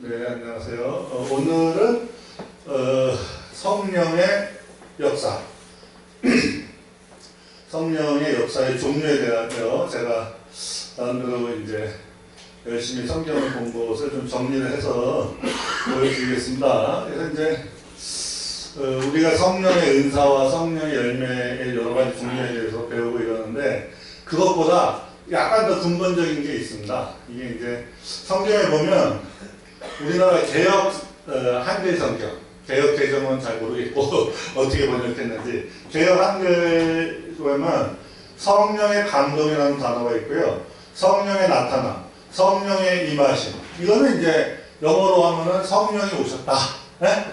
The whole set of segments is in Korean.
네, 안녕하세요. 오늘은 성령의 역사, 성령의 역사의 종류에 대하여 제가 나름대로 이제 열심히 성경을 본 것을 좀 정리를 해서 보여드리겠습니다. 그래서 이제 우리가 성령의 은사와 성령의 열매의 여러 가지 종류에 대해서 배우고 이러는데, 그것보다 약간 더 근본적인 게 있습니다. 이게 이제 성경에 보면 우리나라 개역 한글 성경, 개역 개정은 잘 모르겠고 어떻게 번역했는지, 개역 한글 보면 성령의 감동이라는 단어가 있고요, 성령의 나타남, 성령의 임하심. 이거는 이제 영어로 하면은 성령이 오셨다, 네?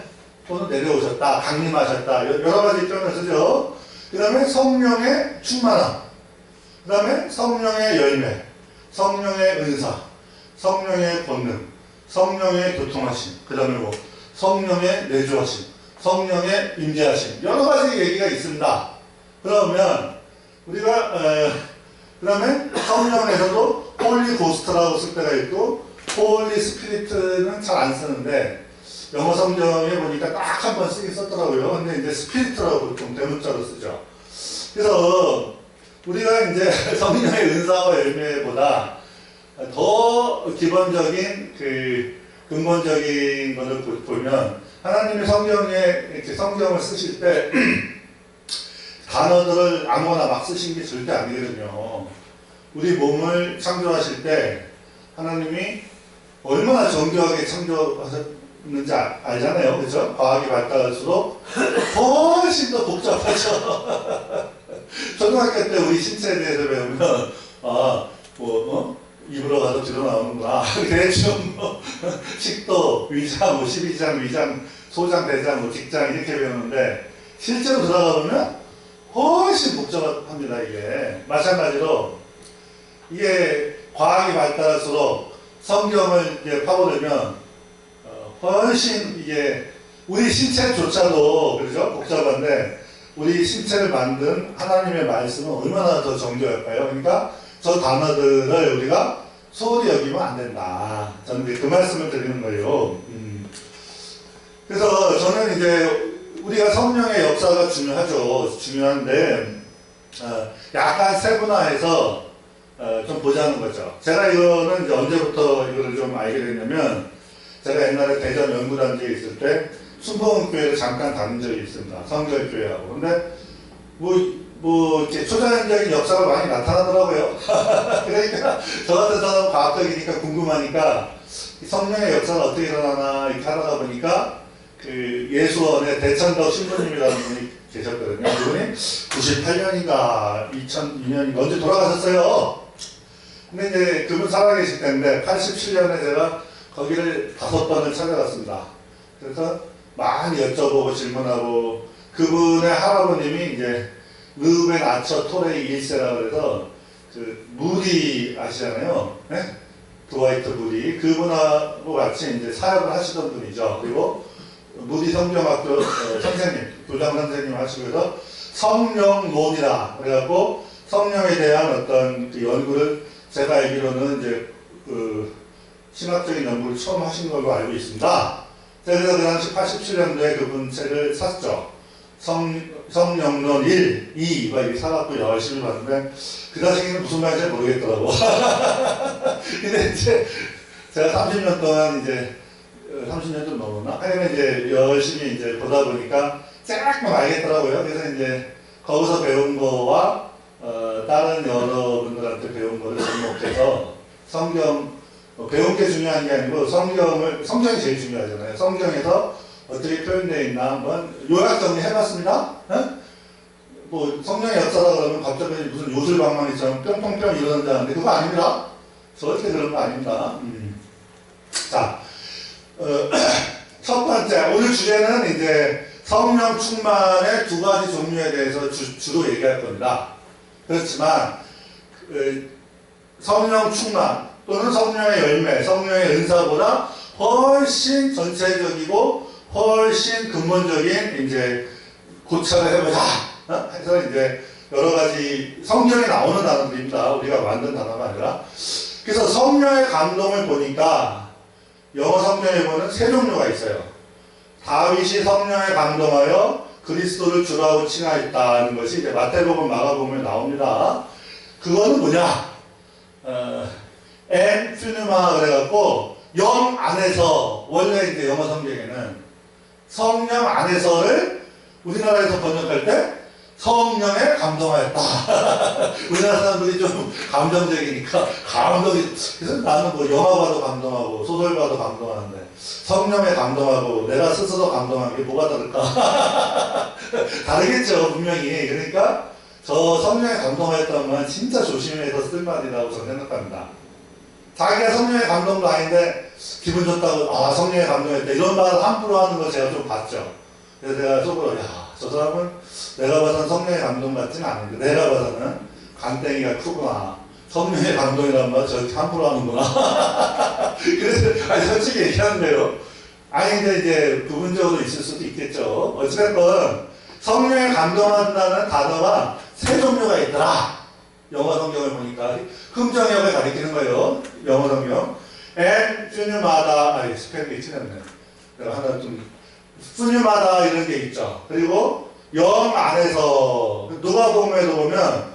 또는 내려오셨다, 강림하셨다, 여러 가지 표현을 쓰죠. 그 다음에 성령의 충만함, 그 다음에 성령의 열매, 성령의 은사, 성령의 권능, 성령의 교통하심, 그 다음에 뭐 성령의 내주하심, 성령의 임재하심, 여러 가지 얘기가 있습니다. 그러면 우리가 그 다음에 성령에서도 홀리 고스트라고 쓸 때가 있고 홀리 스피리트는 잘 안 쓰는데 영어 성경에 보니까 딱 한 번 쓰긴 썼더라고요. 근데 이제 스피리트라고 좀 대문자로 쓰죠. 그래서 우리가 이제 성령의 은사와 열매보다 더 기본적인 근본적인 것을 보면, 하나님이 성경에 이렇게 성경을 쓰실 때 단어들을 아무거나 막 쓰신 게 절대 아니거든요. 우리 몸을 창조하실 때 하나님이 얼마나 정교하게 창조하셨는지 알잖아요. 그렇죠? 과학이 발달할수록 훨씬 더 복잡하죠. 초등학교 때 우리 신체에 대해서 배우면 입으로 가서 뒤로 나오는구나. 대충 식도, 위장, 12장, 위장, 소장, 대장, 직장 이렇게 배우는데 실제로 들어가 보면 훨씬 복잡합니다. 이게 마찬가지로 이게 과학이 발달할수록 성경을 이제 파고들면 훨씬 이게 우리 신체조차도 그렇죠? 복잡한데 우리 신체를 만든 하나님의 말씀은 얼마나 더 정교할까요? 그러니까 저 단어들을 우리가 소홀히 여기면 안 된다. 저는 그 말씀을 드리는 거예요. 그래서 저는 이제 우리가 성령의 역사가 중요한데 약간 세분화해서 좀 보자는 거죠. 제가 이거는 이제 언제부터 이거를 좀 알게 됐냐면, 제가 옛날에 대전 연구단지에 있을 때 순복음교회를 잠깐 다닌 적이 있습니다. 성결교회하고. 근데 이렇게 초자연적인 역사가 많이 나타나더라고요. 그러니까 저 같은 사람은 과학적이니까 궁금하니까 성령의 역사가 어떻게 일어나나 이렇게 하다가 보니까 그 예수원의 대천덕 신부님이라는 분이 계셨거든요. 그분이 98년인가 2002년인가 언제 돌아가셨어요. 근데 이제 그분 살아계실 때인데 87년에 제가 거기를 5번을 찾아갔습니다. 그래서 많이 여쭤보고 질문하고, 그분의 할아버님이 이제 르벤 아처 토레이 1세라 그래서 그 무디 아시잖아요. 네? 드와이트 무디, 그분하고 같이 이제 사역을 하시던 분이죠. 그리고 무디 성경학교 선생님, 교장 선생님 하시고 해서 성령론이라 그래갖고 성령에 대한 어떤 그 연구를, 제가 알기로는 이제 신학적인 연구를 처음 하신 걸로 알고 있습니다. 그래서 그 당시 87년도에 그분 책을 샀죠. 성령론 1, 2 이렇게 사갖고 열심히 봤는데 그 당시에는 무슨 말인지 모르겠더라고. 근데 이제 제가 30년 동안 이제 30년 좀 넘었나? 하여간 이제 열심히 이제 보다 보니까 조금 알겠더라고요. 그래서 이제 거기서 배운 거와 다른 여러분들한테 배운 거를 접목해서 성경 배운 게 중요한 게 아니고 성경이 제일 중요하잖아요. 성경에서 어떻게 표현되어 있나 한번 요약 정리해봤습니다. 뭐 성령의 역사라 그러면 갑자기 무슨 요술방망이처럼 뿅뿅뿅 이러는다는데 그거 아닙니다. 절대 그런 거 아닙니다. 자, 첫 번째 오늘 주제는 이제 성령 충만의 2가지 종류에 대해서 주로 얘기할 겁니다. 그렇지만 성령 충만 또는 성령의 열매, 성령의 은사보다 훨씬 전체적이고 훨씬 근본적인 이제 고찰을 해보자 해서 이제 여러 가지 성경에 나오는 단어들입니다. 우리가 만든 단어가 아니라. 그래서 성령의 감동을 보니까 영어 성경에 보면 세 종류가 있어요. 다윗이 성령에 감동하여 그리스도를 주라고 칭하였다는 것이 이제 마태복음, 마가복음에 나옵니다. 그거는 뭐냐? 엔 퓨누마 그래갖고 영 안에서, 원래 이제 영어 성경에는 성령 안에서를 우리나라에서 번역할 때 성령에 감동하였다. 우리나라 사람들이 좀 감정적이니까 감동이, 그래서 나는 뭐 영화 봐도 감동하고 소설 봐도 감동하는데 성령에 감동하고 내가 스스로 감동하는 게 뭐가 다를까? 다르겠죠, 분명히. 그러니까 저 성령에 감동하였다면 진짜 조심해서 쓸 말이라고 저는 생각합니다. 자기가 성령의 감동도 아닌데 기분 좋다고 성령의 감동했다 이런 말을 함부로 하는 거 제가 좀 봤죠. 그래서 내가 속으로 저 사람은 내가 봐서는 성령의 감동 같지는 않은데 내가 봐서는 간땡이가 크구나. 성령의 감동이란 말 저렇게 함부로 하는구나. 그래서 솔직히 얘기하는데요. 근데 이제 부분적으로 있을 수도 있겠죠. 어찌됐건 성령에 감동한다는 단어가 세 종류가 있더라. 영어 성경을 보니까 흥정역을 가리키는 거예요. 영어 성경. and 푸뉴마다 스펠링이 틀렸네. 내가 하나 좀 푸뉴마다 이런 게 있죠. 그리고 영 안에서 누가복음에도 보면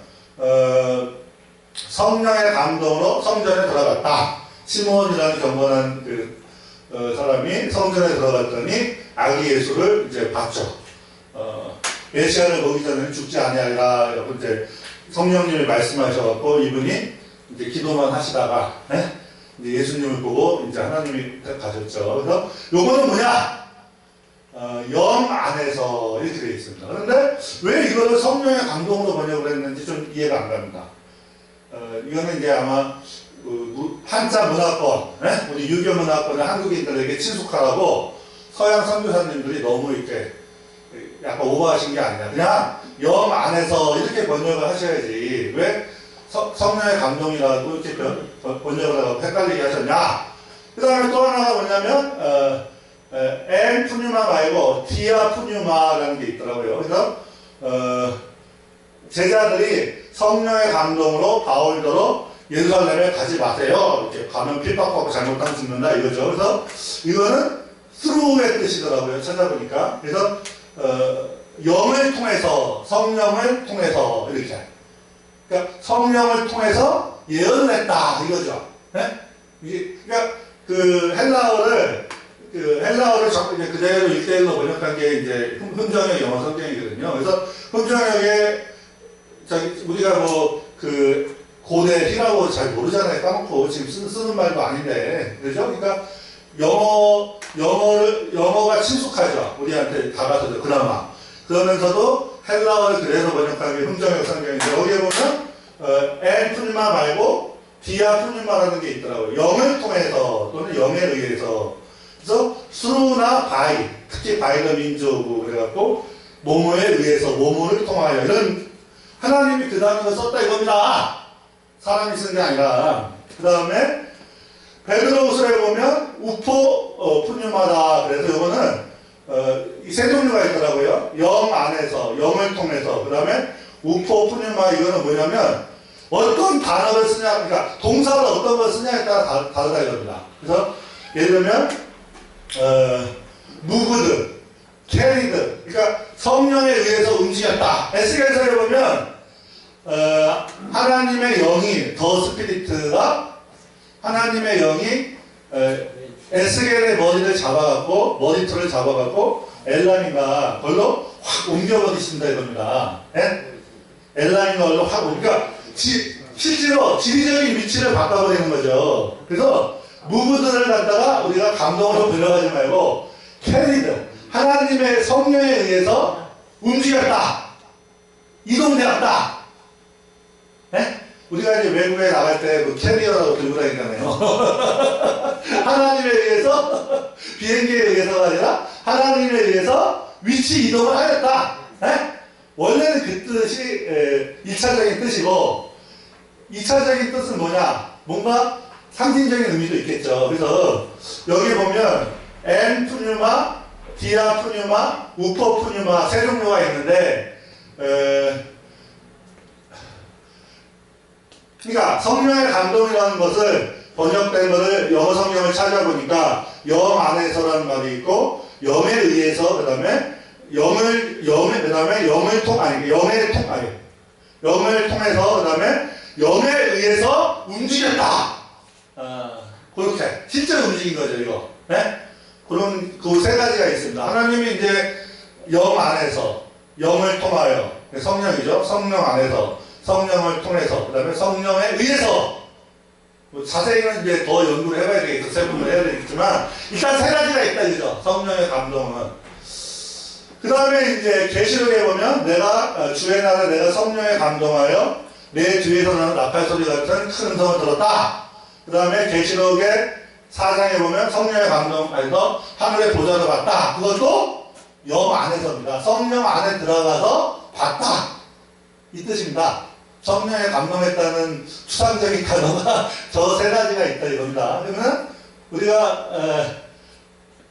성령의 감동으로 성전에 들어갔다. 시몬이라는 경건한 사람이 성전에 들어갔더니 아기 예수를 이제 봤죠. 메시아를 보기 전에는 죽지 아니하리라. 이제 성령님이 말씀하셔갖고 이분이 이제 기도만 하시다가 이제 예수님을 보고 이제 하나님이 가셨죠. 그래서 요거는 뭐냐? 영 안에서 이렇게 되어 있습니다. 그런데 왜 이거를 성령의 감동으로 번역을 했는지 좀 이해가 안 갑니다. 이거는 이제 아마 한자 문화권, 우리 유교 문화권의 한국인들에게 친숙하라고 서양 선교사님들이 너무 이렇게 약간 오버하신 게 아니라 그냥 영 안에서 이렇게 번역을 하셔야지 왜 성령의 감동이라고 이렇게 번역을 하고 헷갈리게 하셨냐. 그 다음에 또 하나가 뭐냐면 엔 푸뉴마 말고 디아 푸뉴마라는 게 있더라고요. 그래서 제자들이 성령의 감동으로 바울더러 예루살렘에 가지 마세요. 이렇게 가면 핍박하고 잘못하면 죽는다 이거죠. 그래서 이거는 through의 뜻이더라고요. 찾아보니까. 그래서 영을 통해서, 성령을 통해서 이렇게. 그러니까 성령을 통해서 예언을 했다 이거죠. 그러니까 헬라어를 이제 그대로 1대1로 번역한 게 이제 흥정역 영어 성경이거든요. 그래서 흥정역에 우리가 고대 히라고 잘 모르잖아요. 까먹고 지금 쓰는 말도 아닌데, 그렇죠? 그러니까 영어가 친숙하죠. 우리한테 다가서죠. 그나마. 그러면서도 헬라어를 그대로 번역한 게 흥정역 성경인데 여기에 보면 엔 푸뉴마 말고 디아 푸뉴마라는 게 있더라고요. 영을 통해서 또는 영에 의해서. 그래서 수루나 바이, 특히 바이더 민족고 그래갖고 모모에 의해서 모모를 통하여 이런 하나님이 그 단어를 썼다 이겁니다. 사람이 쓴 게 아니라. 그 다음에 베드로후서에 보면 우포 푸뉴마다. 그래서 이거는 이 세 종류가 있더라고요. 영 안에서, 영을 통해서. 그 다음에 우포 푸뉴마. 이거는 뭐냐면 어떤 단어를 쓰냐, 그러니까 동사를 어떤 걸 쓰냐에 따라 다르다 이겁니다. 그래서 예를 들면 무브드, 캐리드, 그러니까 성령에 의해서 움직였다. 에스겔서에 보면 하나님의 영이, 더 스피리트가 하나님의 영이 에스겔의 머리를 잡아갖고, 머리털을 잡아갖고 엘라인가 걸로 확 옮겨버리신다 이겁니다. 엘라인가 걸로 확 그러니까 실제로 지리적인 위치를 바꿔버리는 거죠. 그래서 무브들을 갖다가 우리가 감동으로 불러가지 말고 캐리드, 하나님의 성령에 의해서 움직였다, 이동되었다. 우리가 이제 외국에 나갈 때 캐리어라고 들고 다니잖아요. 하나님에 의해서, 비행기에 의해서가 아니라 하나님에 의해서 위치 이동을 하였다. 원래는 그 뜻이 1차적인 뜻이고 2차적인 뜻은 뭐냐? 뭔가 상징적인 의미도 있겠죠. 그래서 여기 보면 엔 푸뉴마, 디아 푸뉴마, 우퍼 푸뉴마 세 종류가 있는데 그러니까 성령의 감동이라는 것을 번역된 거를 영어 성경을 찾아보니까 영 안에서라는 말이 있고 영에 의해서 그 다음에 영을 통해서 그 다음에 영에 의해서 움직였다. 그렇게 실제로 움직인 거죠 이거. 네? 그런 그 세 가지가 있습니다. 하나님이 이제 영 안에서 영을 통하여 성령이죠. 성령 안에서 성령을 통해서 그 다음에 성령에 의해서 뭐 자세히는 이제 더 연구를 해봐야 되겠죠. 세분을 해야 되겠지만 일단 세 가지가 있다 그죠. 성령의 감동은. 그 다음에 이제 계시록에 보면 내가 주의 날에 내가 성령에 감동하여 내 뒤에서 나는 나팔 소리 같은 큰 음성을 들었다. 그 다음에 계시록의 4장에 보면 성령의 감동하여서 하늘의 보좌를 봤다. 그것도 영 안에서입니다. 성령 안에 들어가서 봤다. 이 뜻입니다. 성령에 감동했다는 추상적인 단어가 저 세 가지가 있다 이겁니다. 그러면 우리가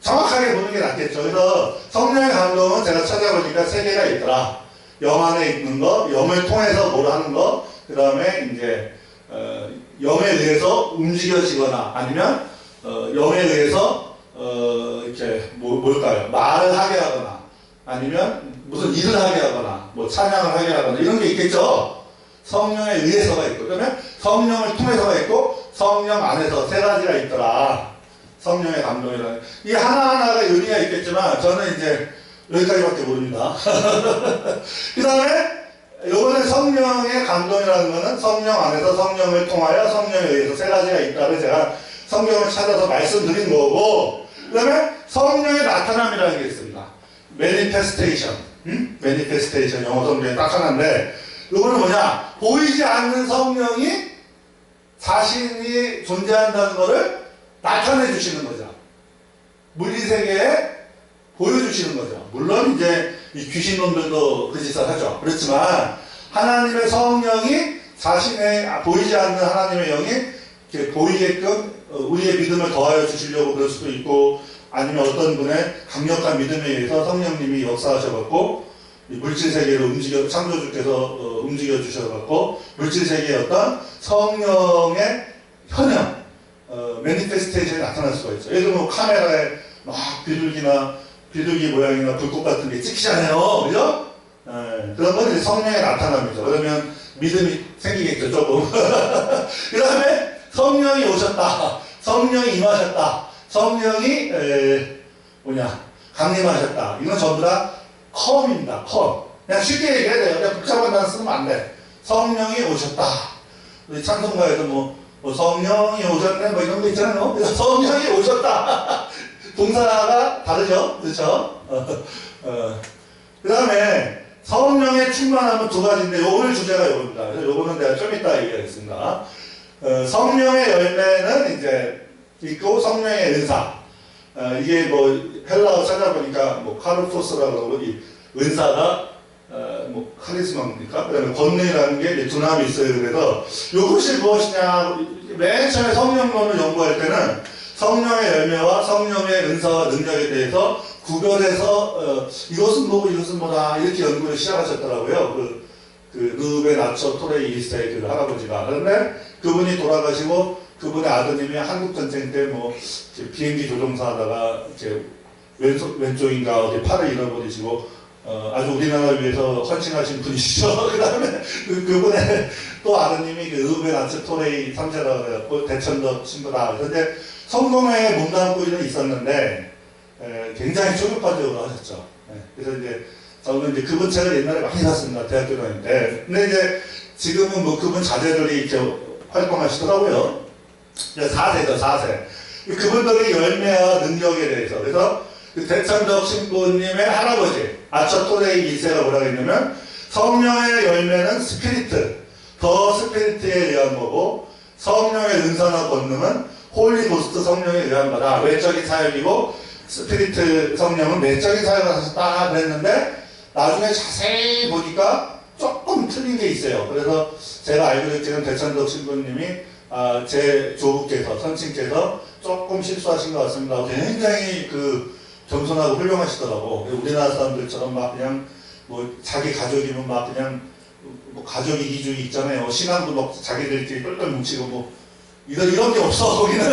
정확하게 보는 게 낫겠죠. 그래서 성령의 감동은 제가 찾아보니까 세 개가 있더라. 영 안에 있는 거, 영을 통해서 뭘 하는 거, 그 다음에 이제 영에 의해서 움직여지거나 아니면 영에 의해서 이렇게 뭘까요? 말을 하게 하거나 아니면 무슨 일을 하게 하거나 뭐 찬양을 하게 하거나 이런 게 있겠죠. 성령에 의해서가 있고 그러면 성령을 통해서가 있고 성령 안에서 세 가지가 있더라. 성령의 감동이라는 이 하나하나가 의미가 있겠지만 저는 이제 여기까지밖에 모릅니다. 그 다음에 요번에 성령의 감동이라는 거는 성령 안에서 성령을 통하여 성령에 의해서 세 가지가 있다를 제가 성경을 찾아서 말씀드린 거고 그 다음에 성령의 나타남이라는 게 있습니다. manifestation manifestation 영어 성경에 딱 하나인데 요거는 뭐냐 보이지 않는 성령이 자신이 존재한다는 것을 나타내 주시는 거죠. 물리세계에 보여주시는 거죠. 물론 이제 이 귀신놈들도 그 짓을 하죠. 그렇지만 하나님의 성령이 자신의 보이지 않는 하나님의 영이 이렇게 보이게끔 우리의 믿음을 더하여 주시려고 그럴 수도 있고 아니면 어떤 분의 강력한 믿음에 의해서 성령님이 역사하셔갖고 물질세계를 창조주께서 움직여 주셔갖고 물질세계의 어떤 성령의 현형 매니페스테이션이 나타날 수가 있어요. 예를 들면 카메라에 막 비둘기 모양이나 불꽃 같은 게 찍히잖아요. 그죠? 그런 건 이제 성령의 나타남이죠. 그러면 믿음이 생기겠죠, 조금. 그 다음에 성령이 오셨다. 성령이 임하셨다. 성령이, 강림하셨다. 이건 전부 다 come입니다, come. 그냥 쉽게 얘기해야 돼요. 그냥 복잡한 단어 쓰면 안 돼. 성령이 오셨다. 우리 찬송가에도 성령이 오셨네, 뭐 이런 거 있잖아요. 그래서 성령이 오셨다. 동사가 다르죠? 그렇죠? 그 다음에 성령의 충만함은 두 가지인데 오늘 주제가 이겁니다. 그래서 요거는 내가 좀 이따 얘기하겠습니다. 성령의 열매는 이제 있고 성령의 은사. 이게 헬라어 찾아보니까 카르토스라고 그러고 이 은사가 카리스마입니까? 그 다음에 권능이라는 게 두나미 있어요. 그래서 이것이 무엇이냐 맨 처음에 성령론을 연구할 때는 성령의 열매와 성령의 은사와 능력에 대해서 구별해서 이것은 뭐고 이것은 뭐다 이렇게 연구를 시작하셨더라고요. 그 르베 나처 토레이 2세 그 할아버지가. 그런데 그분이 돌아가시고 그분의 아드님이 한국전쟁 때 비행기 조종사 하다가 이제 왼쪽인가 어디 팔을 잃어버리시고 아주 우리나라를 위해서 헌신하신 분이시죠. 그 다음에 그분의 또 아드님이 르베 나처 토레이 3세라고 해갖고 대천덕 친구다. 그런데 성공회에 몸담고 있었는데 굉장히 초급화적으로 하셨죠. 그래서 이제 저는 이제 그분 책을 옛날에 많이 샀습니다. 대학교 다닐 때. 근데 이제 지금은 그분 자제들이 이렇게 활동하시더라고요. 4세죠, 4세. 그분들의 열매와 능력에 대해서. 그래서 그 대천덕 신부님의 할아버지, 아처토레이 2세가 뭐라고 했냐면, 성령의 열매는 스피리트, 더 스피리트에 의한 거고, 성령의 은사나 권능은 홀리 고스트 성령에 의한 거다. 외적인 사역이고, 스피리트 성령은 내적인 사역을 하셨다 그랬는데, 나중에 자세히 보니까 조금 틀린 게 있어요. 그래서 제가 알고 있기는 대천덕 신부님이 제 조부께서, 선친께서 조금 실수하신 것 같습니다. 굉장히 겸손하고 훌륭하시더라고. 우리나라 사람들처럼 막 그냥 자기 가족이면 막 그냥 가족 이기주의 있잖아요. 신앙도 막 자기들끼리 똘똘 뭉치고 이런 게 없어, 거기는.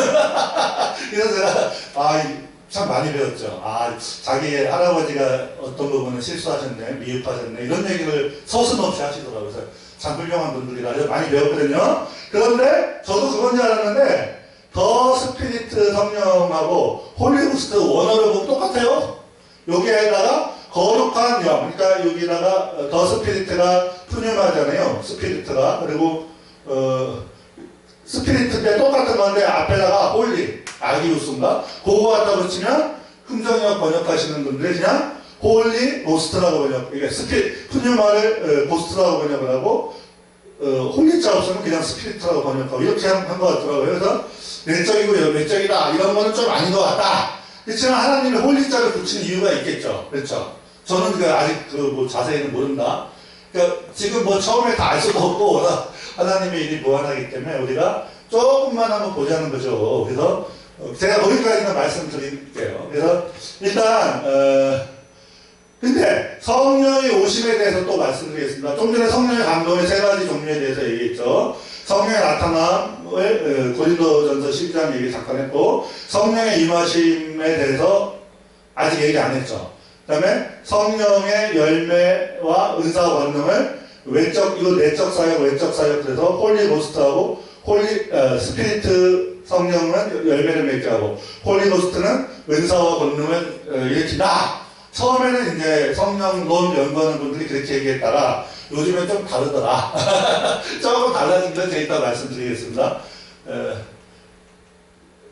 그래서 제가, 참 많이 배웠죠. 자기 할아버지가 어떤 부분은 실수하셨네, 미흡하셨네, 이런 얘기를 서슴없이 하시더라고요. 그래서 참 훌륭한 분들이라 해서 많이 배웠거든요. 그런데 저도 그건 줄 알았는데, 더 스피리트 성령하고 홀리고스트 원어를 보면 똑같아요. 여기에다가 거룩한 영, 그러니까 여기다가 더 스피리트가 푸뉴마잖아요. 스피리트가. 그리고 스피리트인데 똑같은 건데 앞에다가 홀리, 아기우스인가? 그거 갖다 붙이면 흥정역 번역하시는 분들이 그냥 홀리 고스트라고 번역, 이게 푸뉴마를 고스트라고 번역을 하고 홀리자 없으면 그냥 스피리트라고 번역하고 이렇게 한 것 같더라고요. 그래서 내적이고 외적이다 이런 거는 좀 아닌 것 같다. 그렇지만 하나님이 홀리자를 붙이는 이유가 있겠죠. 그렇죠. 저는 아직 뭐 자세히는 모른다. 그러니까 지금 뭐 처음에 다 알 수도 없고 하나님의 일이 무한하기 때문에 우리가 조금만 한번 보자는 거죠. 그래서 제가 거기까지는 말씀드릴게요. 그래서 일단 근데 성령의 오심에 대해서 또 말씀드리겠습니다. 좀 전에 성령의 감동의 세 가지 종류에 대해서 얘기했죠. 성령의 나타남을 고린도전서 12장 얘기 잠깐 했고, 성령의 임하심에 대해서 아직 얘기 안 했죠. 그 다음에 성령의 열매와 은사와 권능을 이거 내적 사역, 외적 사역, 그래서 홀리 고스트하고 스피리트 성령은 열매를 맺게 하고, 홀리 고스트는 은사와 권능을 일으킨다. 처음에는 이제 성령론 연구하는 분들이 그렇게 얘기했다가 요즘엔 좀 다르더라. 조금 달라진 건 제가 이따 말씀드리겠습니다.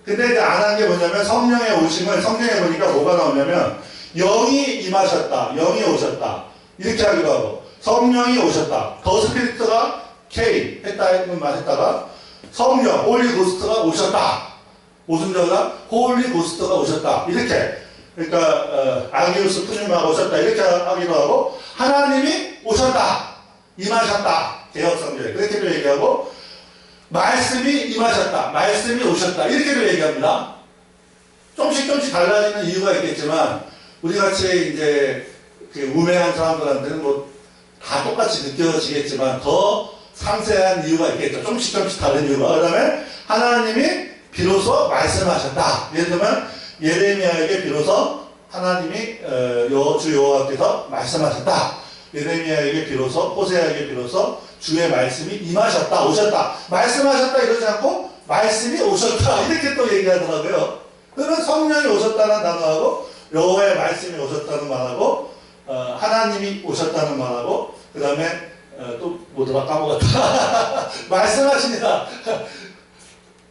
근데 이제 안 한 게 뭐냐면 성령의 오심을 성경에 보니까 뭐가 나오냐면 영이 임하셨다, 영이 오셨다 이렇게 하기도 하고, 성령이 오셨다, 더 스피리트가 K 했다만 했다가 성령 홀리 고스트가 오셨다, 오순절가 홀리 고스트가 오셨다 이렇게. 그러니까 아기우스 푸뉴마가 오셨다 이렇게 하기도 하고, 하나님이 오셨다, 임하셨다, 개혁성경에 그렇게도 얘기하고, 말씀이 임하셨다, 말씀이 오셨다 이렇게도 얘기합니다. 조금씩 달라지는 이유가 있겠지만 우리같이 이제 우매한 사람들한테는 뭐 다 똑같이 느껴지겠지만 더 상세한 이유가 있겠죠. 조금씩 다른 이유가. 그 다음에 하나님이 비로소 말씀하셨다. 예를 들면 예레미야에게 비로소 하나님이 주 여호와께서 말씀하셨다. 예레미야에게 비로소, 호세아에게 비로소 주의 말씀이 임하셨다, 오셨다. 말씀하셨다 이러지 않고 말씀이 오셨다 이렇게 또 얘기하더라고요. 그러면 성령이 오셨다는 단어하고 여호와의 말씀이 오셨다는 말하고 하나님이 오셨다는 말하고, 그 다음에 또 뭐더라 까먹었다. 말씀하십니다.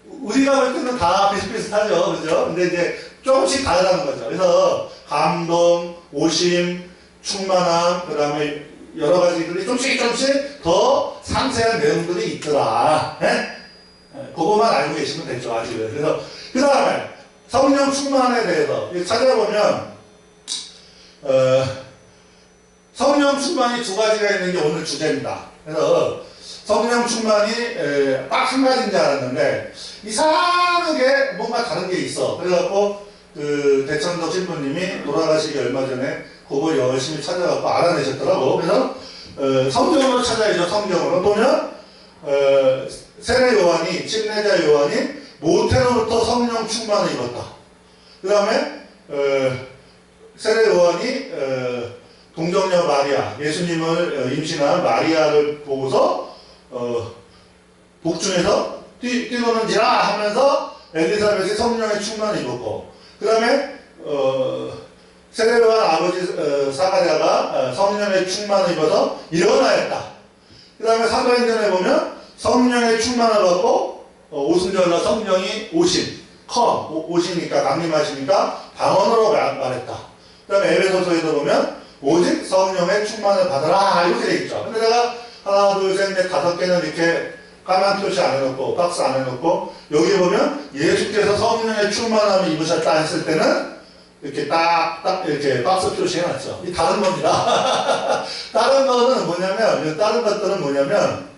우리가 볼 때는 다 비슷비슷하죠. 그죠? 근데 이제 조금씩 다르다는 거죠. 그래서 감동, 오심, 충만함, 그 다음에 여러 가지들이 조금씩 더 상세한 내용들이 있더라. 그거만 알고 계시면 되죠. 아직은. 그래서 그 다음에 성령 충만에 대해서 찾아보면 성령 충만이 두 가지가 있는 게 오늘 주제입니다. 그래서 성령 충만이 딱 한 가지인 줄 알았는데 이상하게 뭔가 다른 게 있어. 그래갖고 대천덕 신부님이 돌아가시기 얼마 전에 그걸 열심히 찾아갖고 알아내셨더라고. 그래서 성경으로 찾아야죠. 성경으로 보면 세례 요한이, 침례자 요한이 모태로부터 성령 충만을 입었다. 그 다음에 세례 요한이 동정녀 마리아, 예수님을 임신한 마리아를 보고서 복중에서 뛰노는지라 하면서 엘리사벳이 성령의 충만을 입었고, 그 다음에 세례 요한 아버지 사가랴가 성령의 충만을 입어서 일어나였다. 그 다음에 사도행전에 보면 성령의 충만을 받고 오순절날 성령이 오시니까 강림하시니까 방언으로 말했다. 그 다음에 에베소서에도 보면 오직 성령의 충만을 받아라 이렇게 돼 있죠. 근데 내가 하나 둘셋넷 다섯 개는 이렇게 까만 표시 안 해놓고 박스 안 해놓고, 여기 보면 예수께서 성령의 충만함을 입으셨다 했을 때는 이렇게 딱 이렇게 박스 표시 해놨죠. 이 다른 겁니다. 다른 거는 뭐냐면, 다른 것들은 뭐냐면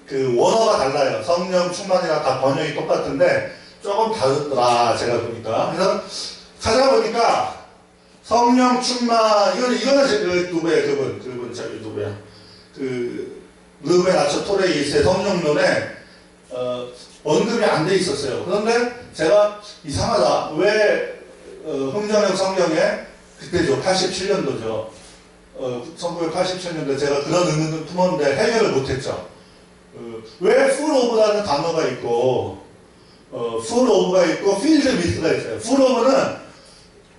그 원어가 달라요. 성령 충만이랑 다 번역이 똑같은데 조금 다르더라 제가 보니까. 그래서 찾아보니까 성령 충만, 이거는 누구야, 그분, 저기 누구야. 르베 나처 토레 1세 성령론에, 언급이 안 돼 있었어요. 그런데 제가 이상하다. 왜 흥정역 성경에 그때죠. 87년도죠. 1987년도에 제가 그런 의문을 품었는데 해결을 못했죠. 왜 full of라는 단어가 있고 full of가 있고 filled with가 있어요. full of는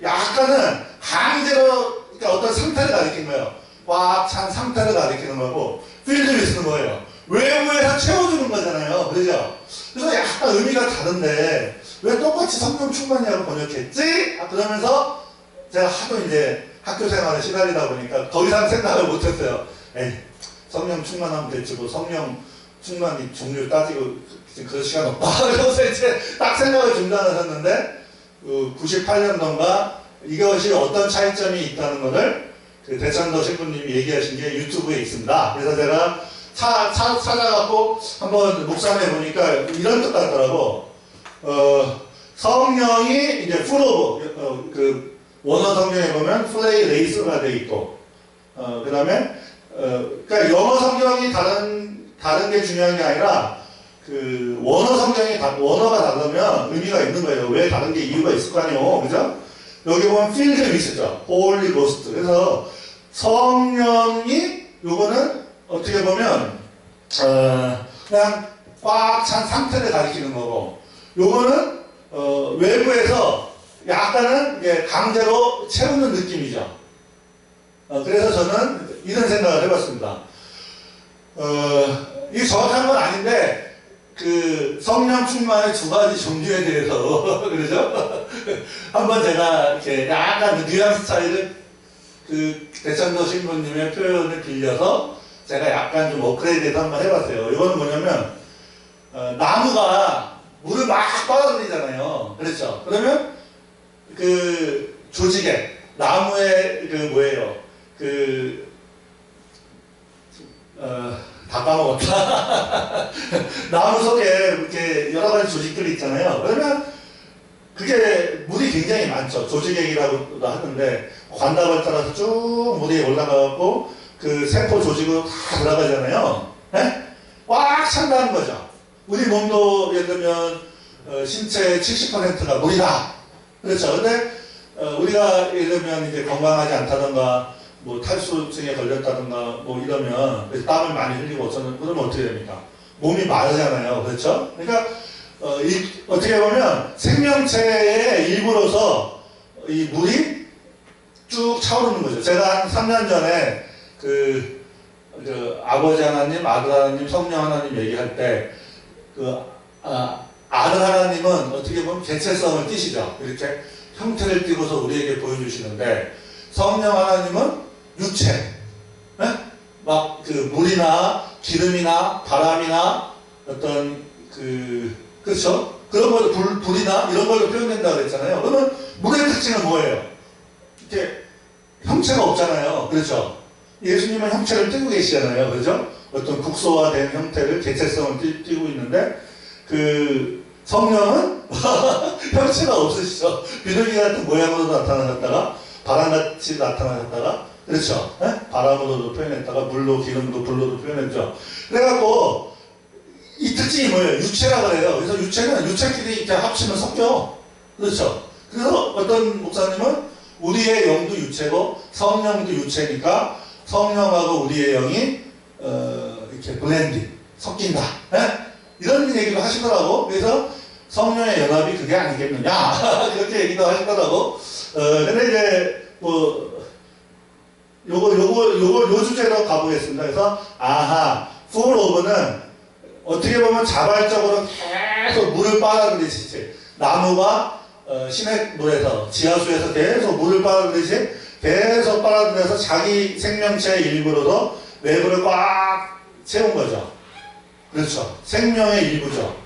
약간은 강제로 그러니까 어떤 상태를 가리키는 거예요. 꽉 찬 상태를 가리키는 거고 filled with는 뭐예요? 외부에서 채워주는 거잖아요. 그죠? 그래서 약간 의미가 다른데 왜 똑같이 성령 충만이라고 번역했지? 그러면서 제가 하도 이제 학교 생활에 시달리다 보니까 더 이상 생각을 못했어요. 에이, 성령 충만하면 됐지 뭐 성령 충만이 종류를 따지고 그럴 시간 없다. 그래서 이제 딱 생각을 중단을 했는데 98년도인가 이것이 어떤 차이점이 있다는 것을 그 대찬도 신부님이 얘기하신 게 유튜브에 있습니다. 그래서 제가 찾아갖고 한번 묵상해 보니까 이런 뜻 같더라고. 성령이 이제 full of 그 원어 성경에 보면 플레이 레이스가 돼 있고, 그 다음에, 그러니까 영어 성경이 다른 게 중요한 게 아니라, 그, 원어가 다르면 의미가 있는 거예요. 왜 다른 게 이유가 있을 거 아니에요. 그죠? 여기 보면 filled with죠. Holy Ghost. 그래서 성령이, 요거는 어떻게 보면, 그냥 꽉 찬 상태를 가리키는 거고, 요거는, 외부에서 약간은 이제 강제로 채우는 느낌이죠. 그래서 저는 이런 생각을 해봤습니다. 이게 정확한 건 아닌데, 그 성령 충만의 두 가지 종류에 대해서, 그러죠? 한번 제가 이렇게 약간 뉘앙스 차이를 그 대찬도 신부님의 표현을 빌려서 제가 약간 좀 업그레이드해서 한번 해봤어요. 이거는 뭐냐면, 나무가 물을 막 빨아들이잖아요. 그렇죠? 그러면 그 조직에 나무의 그 뭐예요? 다 까먹었다. 나무 속에 이렇게 여러 가지 조직들이 있잖아요. 그러면 그게 물이 굉장히 많죠. 조직액이라고도 하는데 관답을 따라서 쭉 물이 올라가고 그 세포 조직으로 다 들어가잖아요. 네? 꽉 찬다는 거죠. 우리 몸도 예를 들면 신체의 70%가 물이다. 그렇죠. 근데 우리가 예를 들면 이제 건강하지 않다던가 뭐 탈수증에 걸렸다던가 뭐 이러면 땀을 많이 흘리고 그러면 어떻게 됩니까? 몸이 마르잖아요. 그렇죠? 그러니까 어떻게 보면 생명체의 일부로서 이 물이 쭉 차오르는 거죠. 제가 한 3년 전에 그 아버지 하나님, 아들 하나님, 성령 하나님 얘기할 때 아들 하나님은 어떻게 보면 개체성을 띠시죠. 이렇게 형태를 띠고서 우리에게 보여주시는데 성령 하나님은 유체, 네? 막 그 물이나 기름이나 바람이나 어떤 그렇죠? 그런 걸로 불이나 이런 걸로 표현된다고 그랬잖아요. 그러면 물의 특징은 뭐예요? 이렇게 형체가 없잖아요. 그렇죠? 예수님은 형체를 띠고 계시잖아요. 그렇죠? 어떤 국소화된 형태를 개체성을 띠고 있는데 그 성령은 형체가 없으시죠. 비둘기 같은 모양으로 나타나셨다가 바람같이 나타나셨다가 그렇죠. 네? 바람으로도 표현했다가 물로 기름도 불로도 표현했죠. 그래갖고 이 특징이 뭐예요? 유체라 그래요. 그래서 유체는 유체끼리 이렇게 합치면 섞여. 그렇죠. 그래서 어떤 목사님은 우리의 영도 유체고 성령도 유체니까 성령하고 우리의 영이 이렇게 블렌딩 섞인다. 네? 이런 얘기도 하시더라고. 그래서 성령의 연합이 그게 아니겠느냐. 그렇게 얘기도 하시더라고. 근데 이제, 요 주제로 가보겠습니다. 그래서, full of는 어떻게 보면 자발적으로 계속 물을 빨아들이시지. 나무가, 시냇물에서, 지하수에서 계속 물을 빨아들이시, 계속 빨아들여서 자기 생명체의 일부로도 내부를 꽉 채운 거죠. 그렇죠. 생명의 일부죠.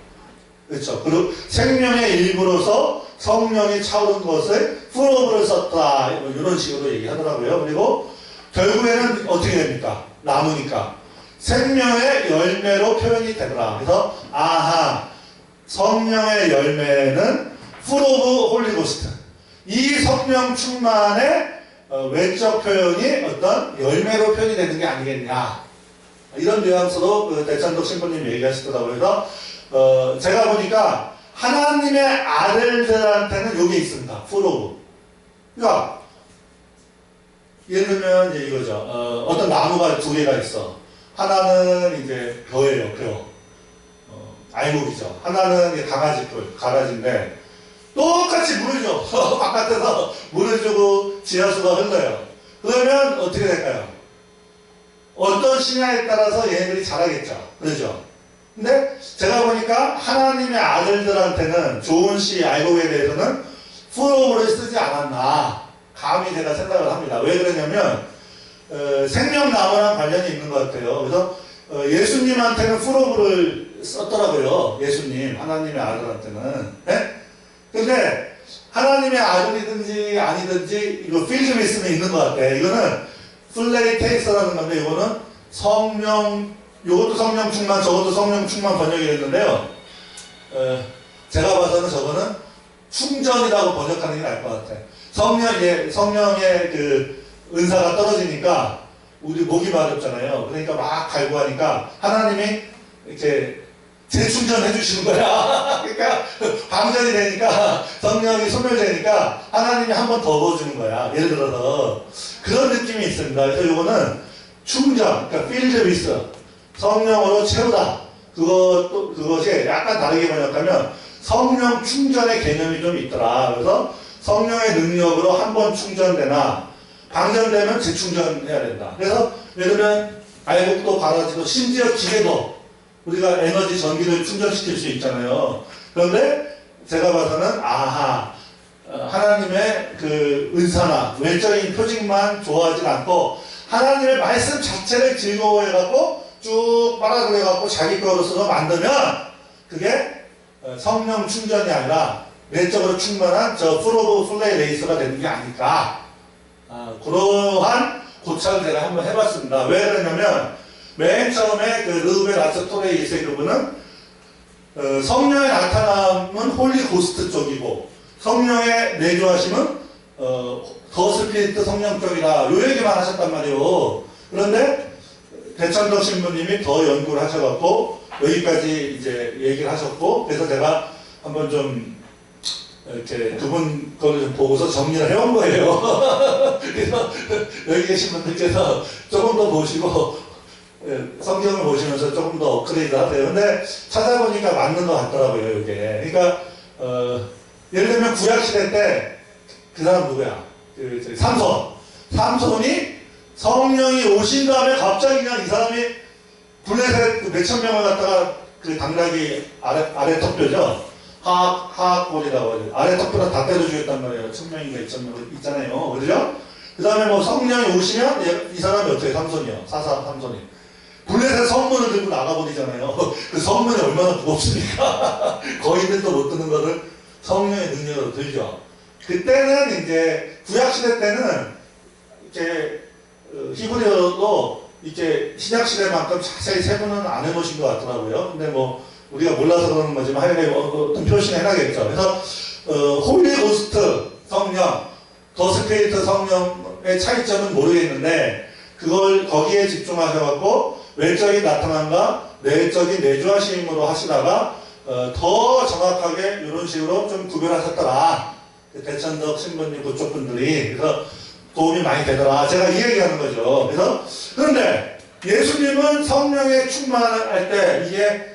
그렇죠. 그리고 생명의 일부로서 성령이 차오른 것을 full of를 썼다. 이런 식으로 얘기하더라고요. 그리고 결국에는 어떻게 됩니까? 나무니까. 생명의 열매로 표현이 되더라. 그래서 성령의 열매는 full of Holy Ghost. 이 성령 충만의 외적 표현이 어떤 열매로 표현이 되는 게 아니겠냐. 이런 뉘앙스로 그 대찬독 신부님 얘기하시더라고요. 그래서 제가 보니까 하나님의 아들들한테는 요게 있습니다. 프로브. 그러니까 예를 들면 이제 이거죠. 어떤 나무가 두 개가 있어. 하나는 이제 벼예요, 벼. 알곡이죠. 하나는 이제 가라지인데 똑같이 물을 줘. 바깥에서 물을 주고 지하수가 흘러요. 그러면 어떻게 될까요? 어떤 씨냐에 따라서 얘네들이 자라겠죠. 그렇죠? 근데 제가 보니까 하나님의 아들들한테는 좋은 씨, 알곡에 대해서는 프로브를 쓰지 않았나 감히 제가 생각을 합니다. 왜 그러냐면 생명나무랑 관련이 있는 것 같아요. 그래서 예수님한테는 프로브를 썼더라고요. 예수님, 하나님의 아들한테는. 네? 근데 하나님의 아들이든지 아니든지 이거 필드미스는 있는 것 같아. 이거는 플레이테이스라는 건데 이거는 성령, 이것도 성령 충만, 저것도 성령 충만 번역이 됐는데요. 제가 봐서는 저거는 충전이라고 번역하는 게 나을 것 같아. 성령의 그 은사가 떨어지니까 우리 목이 마렵잖아요. 그러니까 막 갈고 하니까 하나님이 이렇게 재충전해 주시는 거야. 그러니까 방전이 되니까 성령이 소멸되니까 하나님이 한 번 더 부어주는 거야. 예를 들어서 그런 느낌이 있습니다. 그래서 이거는 충전, 그러니까 필드 위스, 성령으로 채우다. 그것이 약간 다르게 번역하면 성령 충전의 개념이 좀 있더라. 그래서 성령의 능력으로 한 번 충전되나 방전되면 재충전해야 된다. 그래서 예를 들면 알곡도 가라지도 심지어 기계도 우리가 에너지 전기를 충전시킬 수 있잖아요. 그런데 제가 봐서는 하나님의 그 은사나 외적인 표징만 좋아하지 않고 하나님의 말씀 자체를 즐거워해갖고 쭉 빨아들여갖고 자기 거로서 만들면 그게 성령 충전이 아니라 내적으로 충만한 저 프로브 플레이 레이서가 되는 게 아닐까. 그러한 고찰을 제가 한번 해봤습니다. 왜 그러냐면 맨 처음에 그 르베 라스토레이스의 그분은 성령의 나타남은 홀리 고스트 쪽이고 성령의 내주하심은 더 스피리트 성령 쪽이다. 요 얘기만 하셨단 말이에요. 그런데 대천덕 신부님이 더 연구를 하셔갖고 여기까지 이제 얘기를 하셨고 그래서 제가 한번 좀 이렇게 그분 거를 좀 보고서 정리를 해온 거예요. 그래서 여기 계신 분들께서 조금 더 보시고 성경을 보시면서 조금 더 업그레이드 하세요. 근데 찾아보니까 맞는 것 같더라고요, 이게. 그러니까 예를 들면 구약시대 때 그 사람 누구야? 삼손이 성령이 오신 다음에 갑자기 그냥 이 사람이 블레셋 몇천 명을 갖다가 그 당나귀 아래 턱뼈죠. 하악골이라고 하죠. 아래 턱뼈를 다 때려주겠단 말이에요. 1000명인가 2000명 있잖아요. 그죠? 그 다음에 뭐 성령이 오시면 이 사람이 어떻게 삼손이요? 삼손이. 블레셋 성문을 들고 나가버리잖아요. 그 성문이 얼마나 무겁습니까? 거인들도 못 드는 거를 성령의 능력으로 들죠. 그때는 이제 구약시대 때는 이렇게 히브리어도 이렇게 신약시대만큼 자세히 세분은 안 해놓으신 것 같더라고요. 근데 뭐 우리가 몰라서 그러는 거지만 하여간에 어떤 표시는 해놔야겠죠. 그래서 홀리 고스트 성령, 더 스피리트 성령의 차이점은 모르겠는데 그걸 거기에 집중하셔갖고 외적인 나타남과 내적인 내주하심으로 하시다가 더 정확하게 이런 식으로 좀 구별하셨더라. 대천덕 신부님 그쪽 분들이. 그래서 도움이 많이 되더라. 제가 이 얘기하는 거죠. 그래서 그런데 예수님은 성령에 충만할 때 이게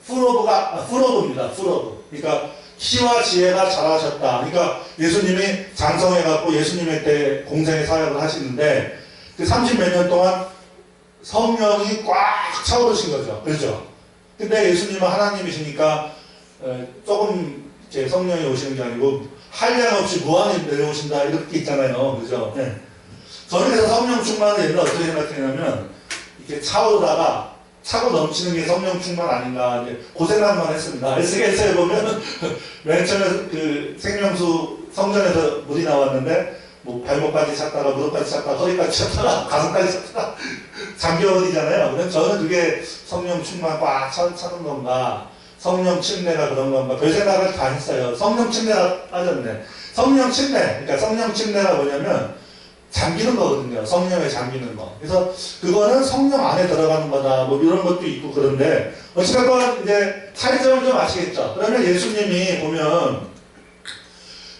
프로브입니다. 프로브. 그러니까 키와 지혜가 자라셨다. 그러니까 예수님이 장성해갖고 예수님의 때 공생의 사역을 하시는데 그 30몇 년 동안 성령이 꽉 차오르신 거죠. 그렇죠? 근데 예수님은 하나님이시니까 조금 이제 성령이 오시는 게 아니고 한량없이 무한히 내려오신다 이렇게 있잖아요. 그죠? 네. 저는 그래서 성령 충만을 옛날에 어떻게 생각했냐면 이렇게 차오르다가 차고 넘치는 게 성령 충만 아닌가 이제 그 생각만 했습니다. 에스겔서에 보면 맨 처음에 그 생명수 성전에서 물이 나왔는데 뭐 발목까지 찼다가 무릎까지 찼다가 허리까지 찼다가 가슴까지 찼다가 잠겨버리잖아요. 그럼 저는 그게 성령 충만 꽉 차는 건가 성령 침례가 그런 건가 별 생각을 다 했어요. 성령 침례가 빠졌네. 성령 침례, 그러니까 성령 침례가 뭐냐면 잠기는 거거든요. 성령에 잠기는 거. 그래서 그거는 성령 안에 들어가는 거다. 뭐 이런 것도 있고 그런데 어찌됐건 이제 차이점을 좀 아시겠죠? 그러면 예수님이 보면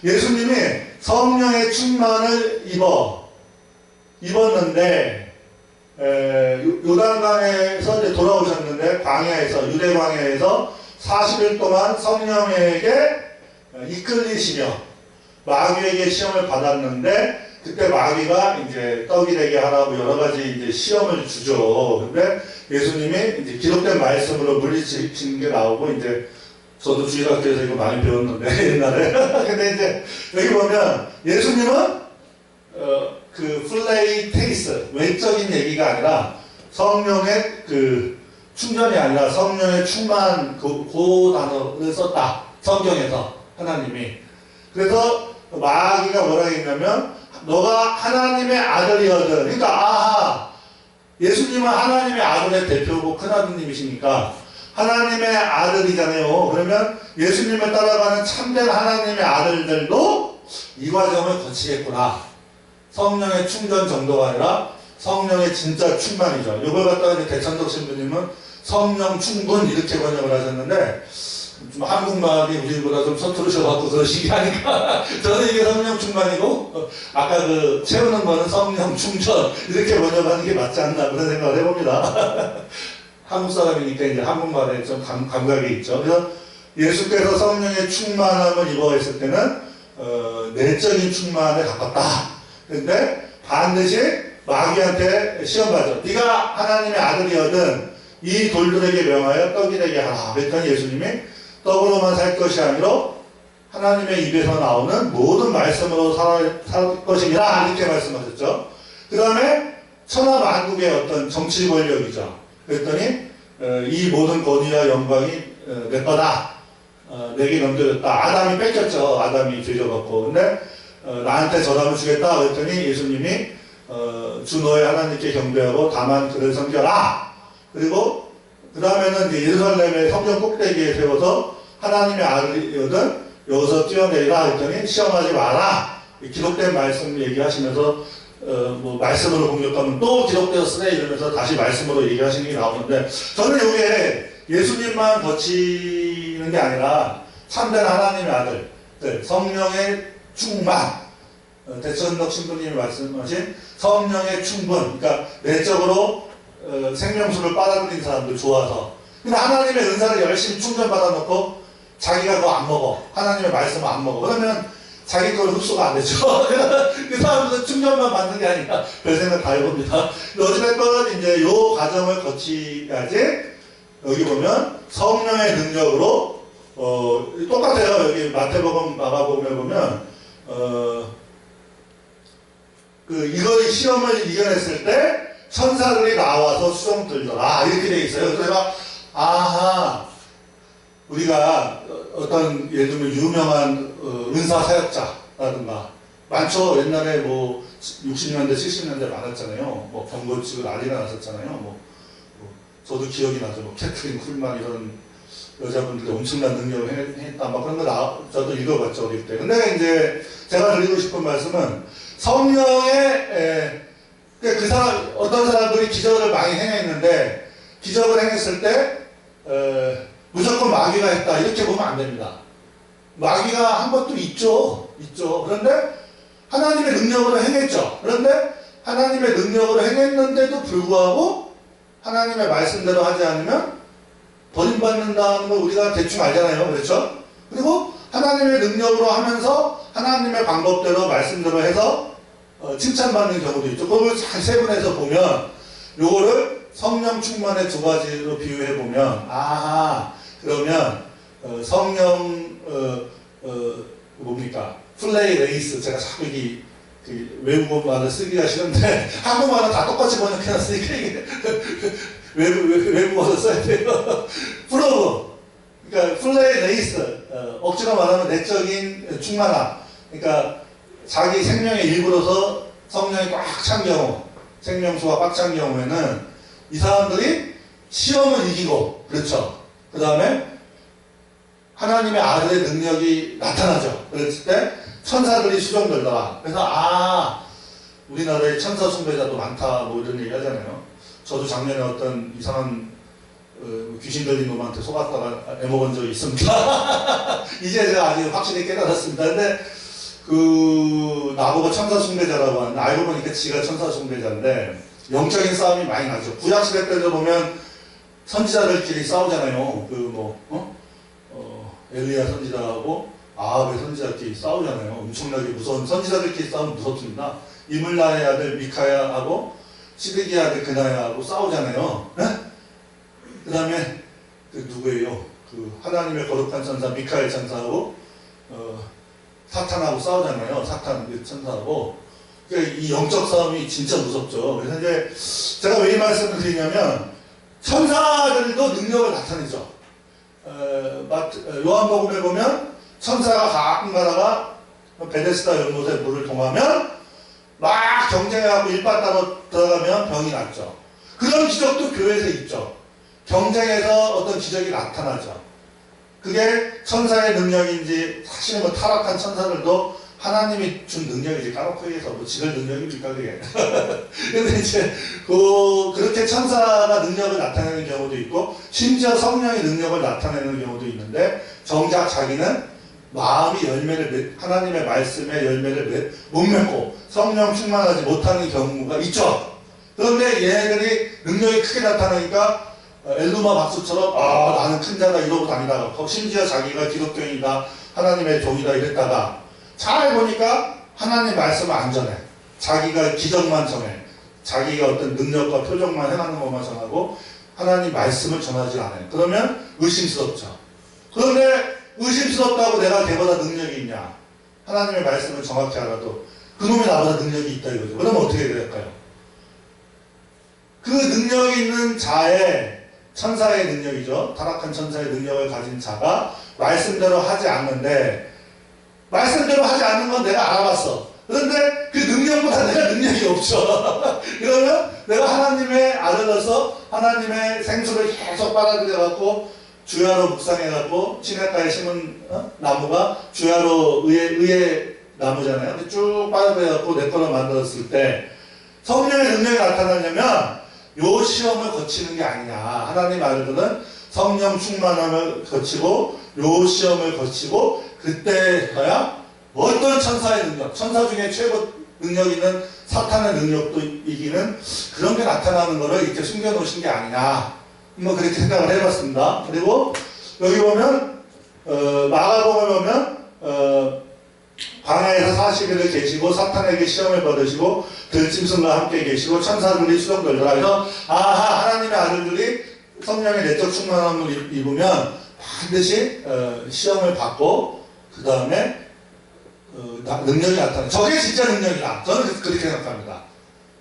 예수님이 성령의 충만을 입었는데 요단강에서 이제 돌아오셨는데 광야에서 유대 광야에서 40일 동안 성령에게 이끌리시며 마귀에게 시험을 받았는데 그때 마귀가 이제 떡이 되게 하라고 여러 가지 이제 시험을 주죠. 근데 예수님이 이제 기록된 말씀으로 물리치는 게 나오고 이제 저도 주일학교에서 이거 많이 배웠는데 옛날에 근데 이제 여기 보면 예수님은 그 플레이 테이스 외적인 얘기가 아니라 성령의 그 충전이 아니라 성령의 충만 그 단어를 썼다. 성경에서 하나님이. 그래서 마귀가 뭐라 했냐면 너가 하나님의 아들이거든. 그러니까 아하 예수님은 하나님의 아들의 대표고 큰아드님이시니까 하나님의 아들이잖아요. 그러면 예수님을 따라가는 참된 하나님의 아들들도 이 과정을 거치겠구나. 성령의 충전 정도가 아니라 성령의 진짜 충만이죠. 이걸 갖다가 이제 대천덕 신부님은 성령 충분 이렇게 번역을 하셨는데 좀 한국말이 우리보다 좀 서투르셔갖고 그러시기 하니까 저는 이게 성령 충만이고 아까 그 채우는 거는 성령 충전 이렇게 번역하는 게 맞지 않나 그런 생각을 해봅니다. 한국 사람이니까 이제 한국말에 좀 감각이 있죠. 그래서 예수께서 성령의 충만함을 입어했을 때는 내적인 충만에 가깝다. 근데 반드시 마귀한테 시험받죠. 네가 하나님의 아들이거든 이 돌들에게 명하여 떡이 되게 하라. 그랬더니 예수님이 떡으로만 살 것이 아니라 하나님의 입에서 나오는 모든 말씀으로 살 것이니라 이렇게 말씀하셨죠. 그 다음에 천하 만국의 어떤 정치 권력이죠. 그랬더니 이 모든 권위와 영광이 내 거다. 내게 넘겨졌다. 아담이 뺏겼죠. 아담이 죄져갖고. 근데 나한테 전함을 주겠다. 그랬더니 예수님이 주 너의 하나님께 경배하고 다만 그를 섬겨라. 그리고 그 다음에는 이제 예루살렘의 성전 꼭대기에 세워서 하나님의 아들이거든 여기서 뛰어내리라 했더니 시험하지 마라. 기록된 말씀 얘기하시면서 뭐 말씀으로 공격하면 또 기록되었으네 이러면서 다시 말씀으로 얘기하시는 게 나오는데 저는 이게 예수님만 거치는 게 아니라 참된 하나님의 아들 성령의 충만 대천덕 신부님이 말씀하신 성령의 충분 그러니까 내적으로 생명수를 빨아들인 사람들 좋아서 근데 하나님의 은사를 열심히 충전받아 놓고 자기가 그거 안 먹어 하나님의 말씀을 안 먹어 그러면 자기 걸 흡수가 안 되죠. 그 사람들은 충전만 받는 게 아니라 별 생각 다 해봅니다. 어찌됐건 이제 요 과정을 거치야지 여기 보면 성령의 능력으로 똑같아요. 여기 마태복음 마가복음에 보면 이거의 시험을 이겨냈을 때 천사들이 나와서 수종 들더라 이렇게 돼 있어요. 그래서 내가 아하 우리가 어떤 예를 들면 유명한 은사 사역자라든가 많죠. 옛날에 뭐 60년대 70년대 많았잖아요. 뭐 병고치고 난리가 났었잖아요. 뭐 저도 기억이 나죠. 뭐 캐트린 쿨만 이런 여자분들이 엄청난 능력을 했다 막 그런 거 저도 읽어봤죠 어릴 때. 근데 이제 제가 드리고 싶은 말씀은 성령의 그 사람 어떤 사람들이 기적을 많이 행했는데 기적을 행했을 때 무조건 마귀가 했다 이렇게 보면 안 됩니다. 마귀가 한 것도 있죠. 그런데 하나님의 능력으로 행했죠. 그런데 하나님의 능력으로 행했는데도 불구하고 하나님의 말씀대로 하지 않으면 버림받는다는 걸 우리가 대충 알잖아요. 그렇죠? 그리고 하나님의 능력으로 하면서 하나님의 방법대로 말씀대로 해서 칭찬받는 경우도 있죠. 그걸 잘 세분해서 보면 요거를 성령 충만의 두 가지로 비유해 보면 아하 그러면 성령 뭡니까 플레이 레이스 제가 자꾸 이 외국어만을 쓰기가 싫은데 한국말은 다 똑같이 번역해놨으니까 이게 외국어를 써야 돼요. 프로브 그러니까 플레이 레이스 억지로 말하면 내적인 충만함 그러니까 자기 생명의 일부로서 성령이 꽉 찬 경우 생명수가 꽉 찬 경우에는 이 사람들이 시험을 이기고 그렇죠. 그 다음에 하나님의 아들의 능력이 나타나죠. 그랬을 때 천사들이 수종들더라. 그래서 우리나라에 천사 숭배자도 많다 뭐 이런 얘기 하잖아요. 저도 작년에 어떤 이상한 귀신 들린 놈한테 속았다가 애먹은 적이 있습니다. 이제 제가 아직 확실히 깨달았습니다. 근데 나보고 천사 숭배자라고 하는데 알고 보니까 지가 천사 숭배자인데 영적인 싸움이 많이 나죠. 구약시대 때도 보면 선지자들끼리 싸우잖아요. 엘리야 선지자하고 아합의 선지자끼리 싸우잖아요. 엄청나게 무서운 선지자들끼리 싸우면 무섭습니다. 이물라의 아들 미카야하고 시드기의 아들 그나야하고 싸우잖아요. 그 다음에 누구예요? 하나님의 거룩한 천사 미카엘 천사하고 사탄하고 싸우잖아요. 사탄 천사하고. 그러니까 이 영적 싸움이 진짜 무섭죠. 그래서 이제 제가 왜 이 말씀을 드리냐면 천사들도 능력을 나타내죠. 요한복음에 보면 천사가 가끔 가다가 베데스다 연못에 물을 동하면 막 경쟁해갖고 일바따로 들어가면 병이 낫죠. 그런 기적도 교회에서 있죠. 경쟁에서 어떤 기적이 나타나죠. 그게 천사의 능력인지 사실 뭐 타락한 천사들도 하나님이 준 능력이지 까놓고 얘기해서 뭐 지들 능력입니까 그게. 근데 이제 그렇게 천사가 능력을 나타내는 경우도 있고 심지어 성령의 능력을 나타내는 경우도 있는데 정작 자기는 마음이 하나님의 말씀에 열매를 못 맺고 성령 충만하지 못하는 경우가 있죠. 그런데 얘네들이 능력이 크게 나타나니까 엘루마 박수처럼 나는 큰 자다 이러고 다니다가 심지어 자기가 기독교인이다 하나님의 종이다 이랬다가 잘 보니까 하나님 말씀을 안 전해. 자기가 기적만 전해. 자기가 어떤 능력과 표정만 해나는 것만 전하고 하나님 말씀을 전하지 않아요. 그러면 의심스럽죠. 그런데 의심스럽다고 내가 걔보다 능력이 있냐? 하나님의 말씀을 정확히 알아도 그놈이 나보다 능력이 있다 이거죠. 그러면 어떻게 될까요? 그 능력이 있는 자의 천사의 능력이죠. 타락한 천사의 능력을 가진 자가 말씀대로 하지 않는데 말씀대로 하지 않는 건 내가 알아봤어. 그런데 그 능력보다 내가 능력이 없죠. 그러면 내가 하나님의 아들로서 하나님의 생수를 계속 빨아들여갖고 주야로 묵상해갖고 시냇가에 심은 나무가 주야로 의의 나무잖아요. 쭉 빨아들여갖고 내 거로 만들었을 때 성령의 능력이 나타나려면 요 시험을 거치는 게 아니냐. 하나님 아들들은 성령 충만함을 거치고 요 시험을 거치고 그때야 어떤 천사의 능력, 천사 중에 최고 능력 있는 사탄의 능력도 이기는 그런 게 나타나는 거를 이렇게 숨겨놓으신 게 아니냐. 뭐 그렇게 생각을 해봤습니다. 그리고 여기 보면 마가복음에 보면 광야에서 40일을 계시고 사탄에게 시험을 받으시고 들짐승과 함께 계시고 천사들이 수동들더라. 그래서 하나님의 아들들이 성령의 내적 충만함을 입으면 반드시 시험을 받고 그 다음에 능력이 나타나. 저게 진짜 능력이다. 저는 그렇게 생각합니다.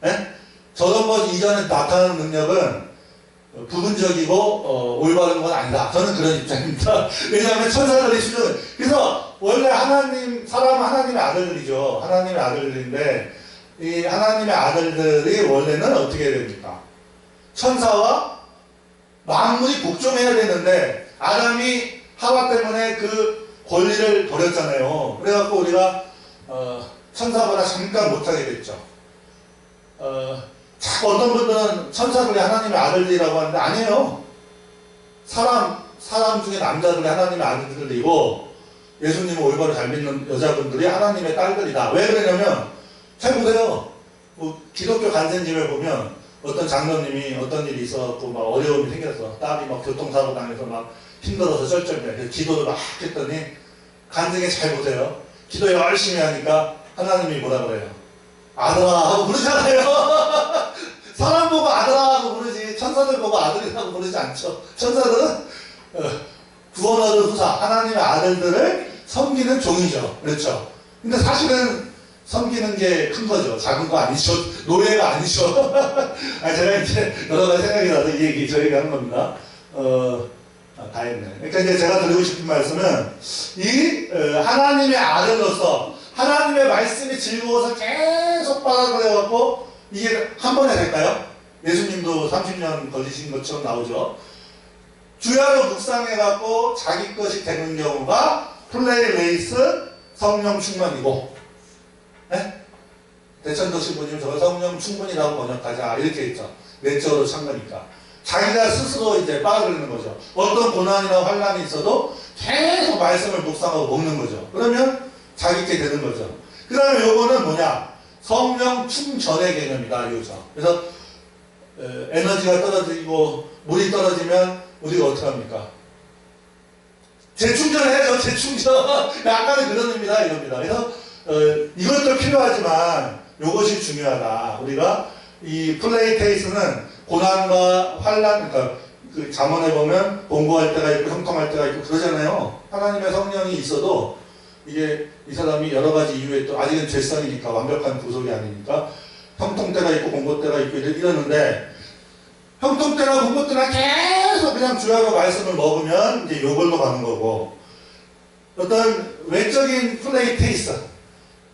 네? 저런 것 이전에 나타나는 능력은 부분적이고 올바른 건 아니다. 저는 그런 입장입니다. 왜냐하면 천사들이 수준. 그래서 원래 사람은 하나님의 아들들이죠. 하나님의 아들들인데 이 하나님의 아들들이 원래는 어떻게 됩니까? 천사와 만물이 복종해야 되는데 아담이 하와 때문에 그 권리를 버렸잖아요. 그래갖고 우리가 천사보다 잠깐 못하게 됐죠. 어떤 분들은 천사들이 하나님의 아들들이라고 하는데 아니에요. 사람 중에 남자들이 하나님의 아들들이고 예수님을 올바로 잘 믿는 여자분들이 하나님의 딸들이다. 왜 그러냐면 잘 보세요. 기독교 간센집에 보면 어떤 장로님이 어떤 일이 있어갖고 막 어려움이 생겼어. 딸이 막 교통사고 당해서 막 힘들어서 쩔쩔매. 기도를 막 했더니 간증에 잘 보세요. 기도 열심히 하니까 하나님이 뭐라 그래요? 아들아 하고 부르잖아요. 사람 보고 아들아 하고 부르지 천사들 보고 아들이라고 부르지 않죠. 천사들은 구원받은 후사 하나님의 아들들을 섬기는 종이죠. 그렇죠. 근데 사실은 섬기는 게 큰 거죠. 작은 거 아니죠. 노예가 아니죠. 제가 이제 여러 가지 생각이 나서 이 얘기 저희가 하는 겁니다. 다 했네. 그러니까 이제 제가 드리고 싶은 말씀은 이 하나님의 아들로서 하나님의 말씀이 즐거워서 계속 빨아들여갖고 이게 한 번에 될까요? 예수님도 30년 걸리신 것처럼 나오죠. 주야로 묵상해갖고 자기 것이 되는 경우가 플레이 레이스 성령 충만이고, 네? 대천도 신부님 저거 성령 충분이라고 번역하자 이렇게 했죠. 내적으로 찬 거니까. 자기가 스스로 이제 빨아들이는 거죠. 어떤 고난이나 환란이 있어도 계속 말씀을 묵상하고 먹는 거죠. 그러면 자기께 되는 거죠. 그 다음에 요거는 뭐냐? 성령 충전의 개념이다 이거죠. 그래서 에너지가 떨어지고 물이 떨어지면 우리가 어떻게 합니까? 재충전해야죠. 재충전. 약간의 그런 의미다 이겁니다. 그래서 이것도 필요하지만 이것이 중요하다. 우리가 이 플레이테이스는 고난과 환란, 그러니까 그 잠언에 보면 봉고할 때가 있고 형통할 때가 있고 그러잖아요. 하나님의 성령이 있어도 이게 이 사람이 여러 가지 이유에 또 아직은 죄성이니까 완벽한 구속이 아니니까 형통 때가 있고 봉고 때가 있고 이러는데 형통 때나 봉고 때나 계속 그냥 주야로 말씀을 먹으면 이제 요걸로 가는 거고 어떤 외적인 플레이테이스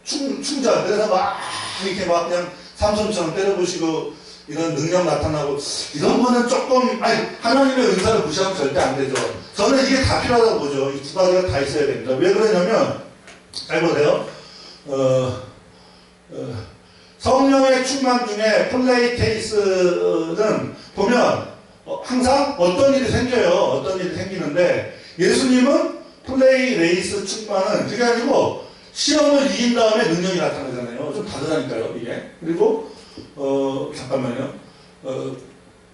충전 그래서 막 이렇게 막 그냥 삼손처럼 때려부시고 이런 능력 나타나고 이런 거는 조금 아니 하나님의 은사를 무시하면 절대 안 되죠. 저는 이게 다 필요하다고 보죠. 이 두 가지가 다 있어야 됩니다. 왜 그러냐면 잘 보세요. 성령의 충만 중에 플레이테이스는 보면 항상 어떤 일이 생겨요. 어떤 일이 생기는데 예수님은 플레이레이스 충만은 그게 아니고 시험을 이긴 다음에 능력이 나타나잖아요. 좀 다르다니까요, 이게. 그리고, 잠깐만요.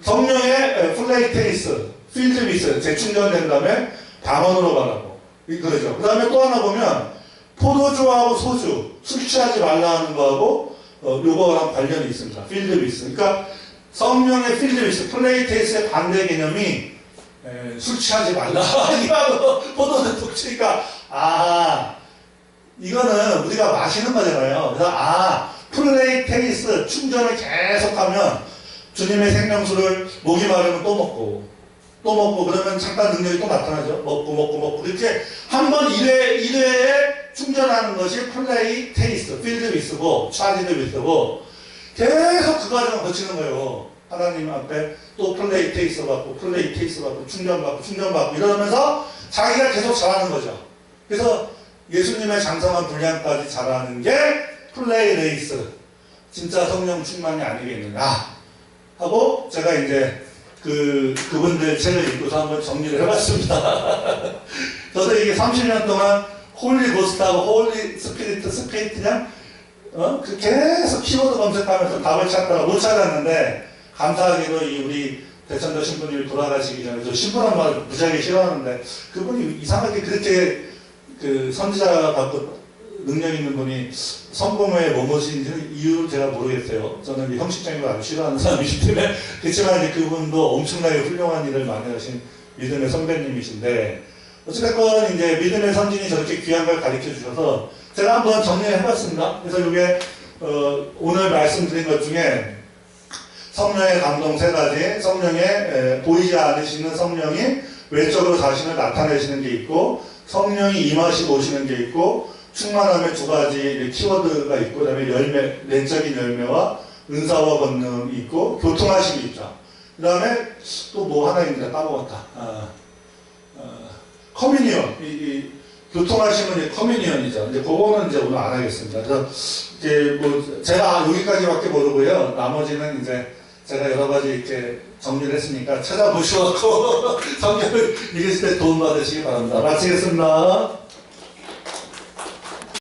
성령의 플레이테이스, 필드미스, 재충전된 다음에 방언으로 가라고. 그러죠. 그 다음에 또 하나 보면, 포도주하고 소주, 술 취하지 말라 하는 거하고, 요거랑 관련이 있습니다. 필드미스. 그러니까, 성령의 필드미스, 플레이테이스의 반대 개념이, 술 취하지 말라. 이거하고 포도주 독취니까, 이거는 우리가 마시는 거잖아요. 그래서 플레이테이스 충전을 계속하면 주님의 생명수를 목이 마르면 또 먹고 그러면 잠깐 능력이 또 나타나죠. 먹고 이렇게 한 번 1회에 충전하는 것이 플레이테이스, 필드위스고 차지드위스고 계속 그 과정을 거치는 거예요. 하나님 앞에 또 플레이테이스 받고 충전받고 이러면서 자기가 계속 자라는 거죠. 그래서 예수님의 장성한 분량까지 자라는 게 플레이레이스 진짜 성령 충만이 아니겠느냐 하고 제가 이제 그분들 책을 읽고서 한번 정리를 해봤습니다. 저도 이게 30년 동안 홀리 고스트하고 홀리 스피리트냐 계속 키워드 검색하면서 답을 찾다가 못 찾았는데 감사하게도 우리 대천도 신부님이 돌아가시기 전에 저 신부란 말을 무지하게 싫어하는데 그분이 이상하게 그렇게 선지자 갖고 능력 있는 분이 성공에 머무신지는 이유를 제가 모르겠어요. 저는 형식적인 걸 아주 싫어하는 사람이기 때문에. 그렇지만 이제 그분도 엄청나게 훌륭한 일을 많이 하신 믿음의 선배님이신데, 어찌됐건 이제 믿음의 선진이 저렇게 귀한 걸 가르쳐 주셔서 제가 한번 정리해 봤습니다. 그래서 이게, 오늘 말씀드린 것 중에 성령의 감동 3가지, 성령의 보이지 않으시는 성령이 외적으로 자신을 나타내시는 게 있고, 성령이 임하시고 오시는 게 있고, 충만함의 2가지 키워드가 있고, 그 다음에 열매, 내적인 열매와 은사와 권능이 있고, 교통하심이 있죠. 그 다음에 또 뭐 하나 있는데 까먹었다. 커뮤니언. 교통하심은 커뮤니언이죠. 이제 그거는 이제 오늘 안 하겠습니다. 그래서 이제 뭐 제가 여기까지밖에 모르고요. 나머지는 이제 제가 여러 가지 이렇게 정리를 했으니까 찾아보시고 성경을 읽으실 때 도움받으시기 바랍니다. 마치겠습니다.